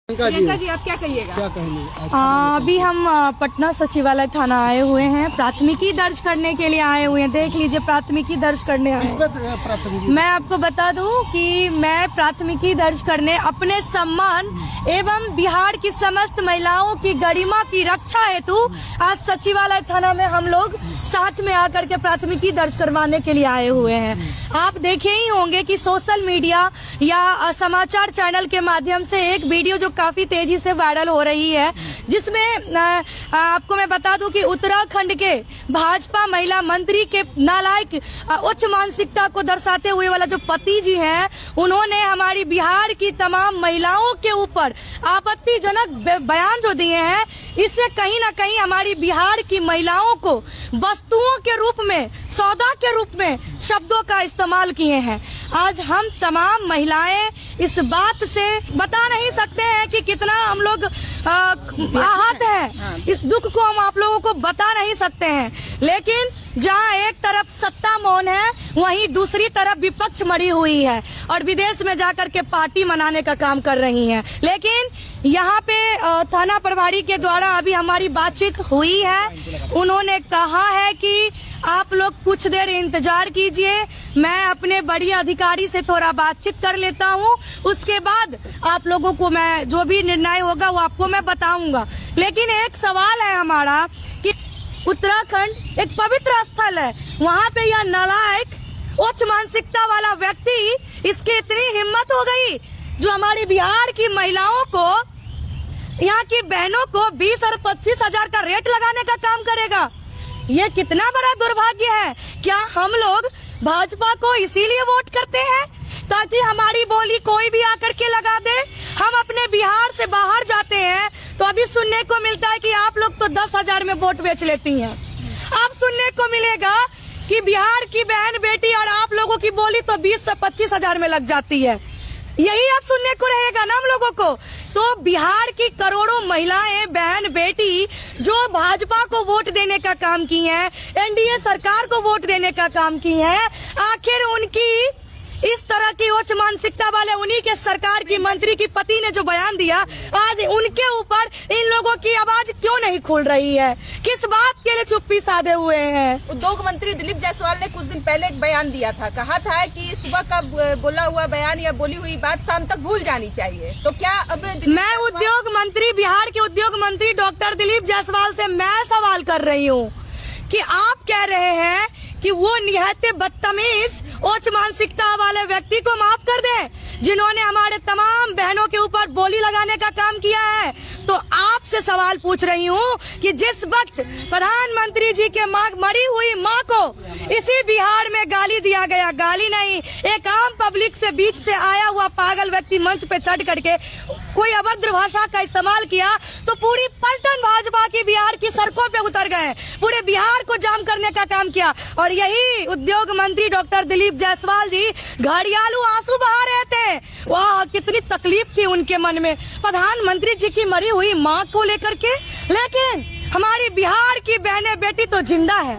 प्रियंका जी, आप क्या कहिएगा? क्या कहेंगे? अभी हम पटना सचिवालय थाना आए हुए हैं, प्राथमिकी दर्ज करने के लिए आए हुए हैं। देख लीजिए, प्राथमिकी दर्ज करने आए। मैं आपको बता दूं कि मैं प्राथमिकी दर्ज करने अपने सम्मान एवं बिहार की समस्त महिलाओं की गरिमा की रक्षा हेतु आज सचिवालय थाना में हम लोग साथ में आकर के प्राथमिकी दर्ज करवाने के लिए आए हुए हैं। आप देखे ही होंगे कि सोशल मीडिया या समाचार चैनल के माध्यम से एक वीडियो जो काफी तेजी से वायरल हो रही है, जिसमें आपको मैं बता दूं कि उत्तराखंड के भाजपा महिला मंत्री के नालायक उच्च मानसिकता को दर्शाते हुए वाला जो पति जी हैं, उन्होंने हमारी बिहार की तमाम महिलाओं के ऊपर आपत्तिजनक बयान जो दिए हैं, इससे कहीं ना कहीं हमारी बिहार की महिलाओं को वस्तुओं के रूप में, सौदा के रूप में शब्दों का इस्तेमाल किए हैं। आज हम तमाम महिलाएं इस बात से बता नहीं सकते हैं कि कितना हम लोग आहत हैं। इस दुख को हम आप लोगों को बता नहीं सकते हैं, लेकिन जहां एक तरफ सत्ता मौन है, वहीं दूसरी तरफ विपक्ष मरी हुई है और विदेश में जाकर के पार्टी मनाने का काम कर रही हैं। लेकिन यहाँ पे थाना प्रभारी के द्वारा अभी हमारी बातचीत हुई है। उन्होंने कहा है कि आप लोग कुछ देर इंतजार कीजिए, मैं अपने बड़ी अधिकारी से थोड़ा बातचीत कर लेता हूँ, उसके बाद आप लोगों को मैं जो भी निर्णय होगा वो आपको मैं बताऊंगा। लेकिन एक सवाल है हमारा कि उत्तराखंड एक पवित्र स्थल है, वहाँ पे यह नालायक उच्च मानसिकता वाला व्यक्ति, इसकी इतनी हिम्मत हो गई जो हमारी बिहार की महिलाओं को, यहाँ की बहनों को 20 और 25 हजार का रेट लगाने का काम करेगा। ये कितना बड़ा दुर्भाग्य है। क्या हम लोग भाजपा को इसीलिए वोट करते हैं ताकि हमारी बोली कोई भी आकर के लगा दे? हम अपने बिहार से बाहर जाते हैं तो अभी सुनने को मिलता है कि आप लोग तो 10,000 में वोट बेच लेती हैं। अब सुनने को मिलेगा कि बिहार की बहन बेटी और आप लोगों की बोली तो 20 से 25 हजार में लग जाती है। यही अब सुनने को रहेगा ना हम लोगों को। तो बिहार की करोड़ों महिलाएं, बहन बेटी जो भाजपा को वोट देने का काम की हैं, एनडीए सरकार को वोट देने का काम की हैं, आखिर उनकी इस तरह की उच्च मानसिकता वाले उन्हीं के सरकार की मंत्री की पति ने जो बयान दिया, आज उनके ऊपर इन लोगों की आवाज क्यों नहीं खुल रही है? किस बात के लिए चुप्पी साधे हुए हैं? उद्योग मंत्री दिलीप जायसवाल ने कुछ दिन पहले एक बयान दिया था, कहा था कि सुबह का बोला हुआ बयान या बोली हुई बात शाम तक भूल जानी चाहिए। तो क्या अब मैं उद्योग मंत्री, बिहार के उद्योग मंत्री डॉक्टर दिलीप जायसवाल से मैं सवाल कर रही हूँ कि आप कह रहे हैं कि वो निहत्ते बदतमीज उच्च मानसिकता वाले व्यक्ति को माफ कर दें, जिन्होंने हमारे तमाम बहनों के ऊपर बोली लगाने का काम किया है। तो आपसे सवाल पूछ रही हूँ कि जिस वक्त प्रधानमंत्री जी के मरी हुई माँ को इसी बिहार में गाली दिया गया, गाली नहीं, एक आम पब्लिक से बीच से आया हुआ पागल व्यक्ति मंच पे चढ़ करके कोई अभद्र भाषा का इस्तेमाल किया, तो पूरी पलटन भाजपा की बिहार की सड़कों पे उतर गए, पूरे बिहार को जाम करने का काम किया। और यही उद्योग मंत्री डॉक्टर दिलीप जायसवाल जी घड़ियालू आंसू बहा रहे थे। वाह, कितनी तकलीफ थी उनके मन में प्रधानमंत्री जी की मरी हुई माँ को लेकर के। लेकिन हमारी बिहार की बहने बेटी तो जिंदा है,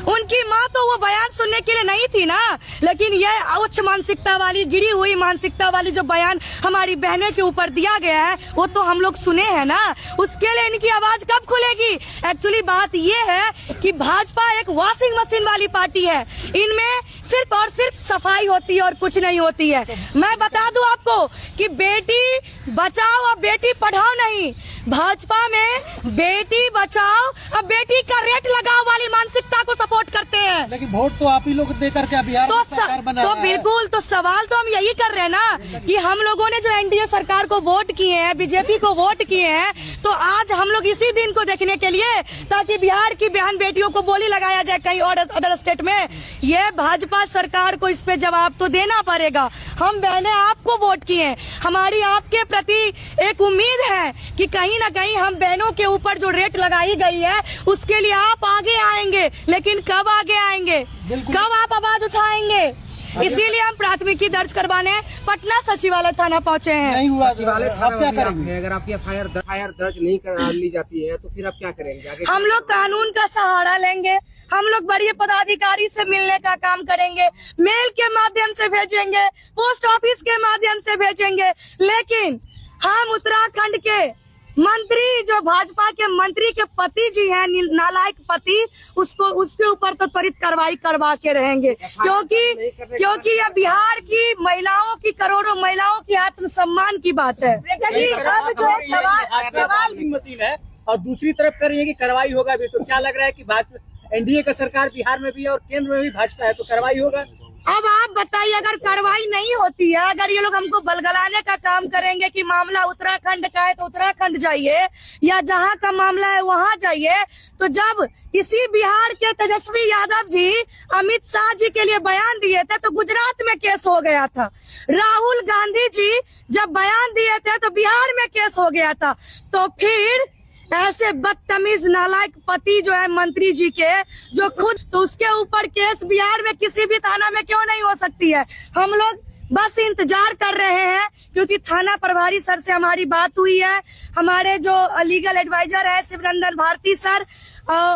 उनकी माँ तो वो बयान सुनने के लिए नहीं थी ना। लेकिन ये उच्च मानसिकता वाली, गिरी हुई मानसिकता वाली जो बयान हमारी बहने के ऊपर दिया गया है, वो तो हम लोग सुने हैं ना। उसके लिए इनकी आवाज कब खुलेगी? एक्चुअली बात ये है कि भाजपा एक वॉशिंग मशीन वाली पार्टी है, इनमें सिर्फ और सिर्फ सफाई होती है और कुछ नहीं होती है। मैं बता दूं आपको कि बेटी बचाओ और बेटी पढ़ाओ नहीं, भाजपा में बेटी बचाओ और बेटी का रेट लगाओ वाली मानसिकता को सपोर्ट करते हैं। लेकिन वोट तो आप ही लोग देकर के बिहार में सरकार बना तो बिल्कुल, तो सवाल तो हम यही कर रहे हैं ना कि हम लोगों ने जो एनडीए सरकार को वोट किए हैं, बीजेपी को वोट किए हैं, तो आज हम लोग इसी दिन को देखने के लिए ताकि बिहार की बहन बेटियों को बोली लगाया जाए कहीं और अदर स्टेट में, ये भाजपा सरकार को इस पे जवाब तो देना पड़ेगा। हम बहनें आपको वोट किए, हमारी आपके प्रति एक उम्मीद है कि कहीं ना कहीं हम बहनों के ऊपर जो रेट लगाई गई है उसके लिए आप आगे आएंगे। लेकिन कब आगे आएंगे, कब आप आवाज उठाएंगे? इसीलिए हम प्राथमिकी दर्ज करवाने पटना सचिवालय थाना पहुंचे हैं। नहीं हुआ सचिवालय, आप क्या करेंगे? अगर आपकी एफआईआर दर्ज नहीं कर ली जाती है तो फिर आप क्या करेंगे? हम लोग कानून का सहारा लेंगे, हम लोग बड़ी पदाधिकारी से मिलने का काम करेंगे, मेल के माध्यम से भेजेंगे, पोस्ट ऑफिस के माध्यम से भेजेंगे। लेकिन हम उत्तराखंड के मंत्री, जो भाजपा के मंत्री के पति जी हैं, नालायक पति, उसके ऊपर तो त्वरित कार्रवाई करवा के रहेंगे, क्योंकि यह बिहार की महिलाओं की, करोड़ों महिलाओं की आत्मसम्मान की बात है। अब जो सवाल मशीन है और दूसरी तरफ कर रही है कि कार्रवाई होगा भी, तो क्या लग रहा है कि भाजपा एनडीए का सरकार बिहार में भी है और केंद्र में भी भाजपा है, तो कार्रवाई होगा? अब आप बताइए, अगर कार्रवाई नहीं होती है, अगर ये लोग हमको बलगलाने का काम करेंगे कि मामला उत्तराखंड का है तो उत्तराखंड जाइए, या जहाँ का मामला है वहाँ जाइए, तो जब इसी बिहार के तेजस्वी यादव जी अमित शाह जी के लिए बयान दिए थे तो गुजरात में केस हो गया था। राहुल गांधी जी जब बयान दिए थे तो बिहार में केस हो गया था। तो फिर ऐसे बदतमीज नालायक पति जो है मंत्री जी के, जो खुद, तो उसके ऊपर केस बिहार में किसी भी थाना में क्यों नहीं हो सकती है? हम लोग बस इंतजार कर रहे हैं, क्योंकि थाना प्रभारी सर से हमारी बात हुई है। हमारे जो लीगल एडवाइजर है शिवरंजन भारती सर,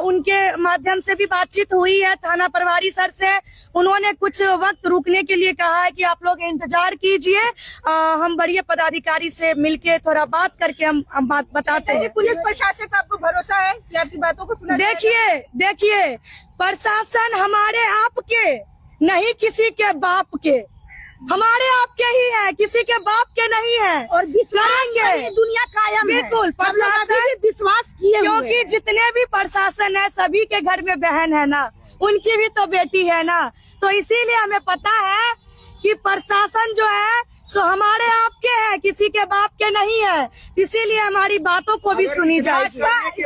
उनके माध्यम से भी बातचीत हुई है थाना प्रभारी सर से। उन्होंने कुछ वक्त रुकने के लिए कहा है कि आप लोग इंतजार कीजिए, हम बड़े पदाधिकारी से मिलके थोड़ा बात करके हम बात बताते हैं। पुलिस प्रशासन का आपको भरोसा है कि आपकी बातों को सुना जाएगा? देखिए, प्रशासन हमारे आपके नहीं, किसी के बाप के, हमारे आपके ही है, किसी के बाप के नहीं है। और करेंगे, दुनिया कायम है। बिल्कुल प्रशासन, विश्वास किए, क्योंकि जितने भी प्रशासन है सभी के घर में बहन है ना, उनकी भी तो बेटी है ना, तो इसीलिए हमें पता है कि प्रशासन जो है सो हमारे आपके है, किसी के बाप के नहीं है, इसीलिए हमारी बातों को भी सुनी जाएगी।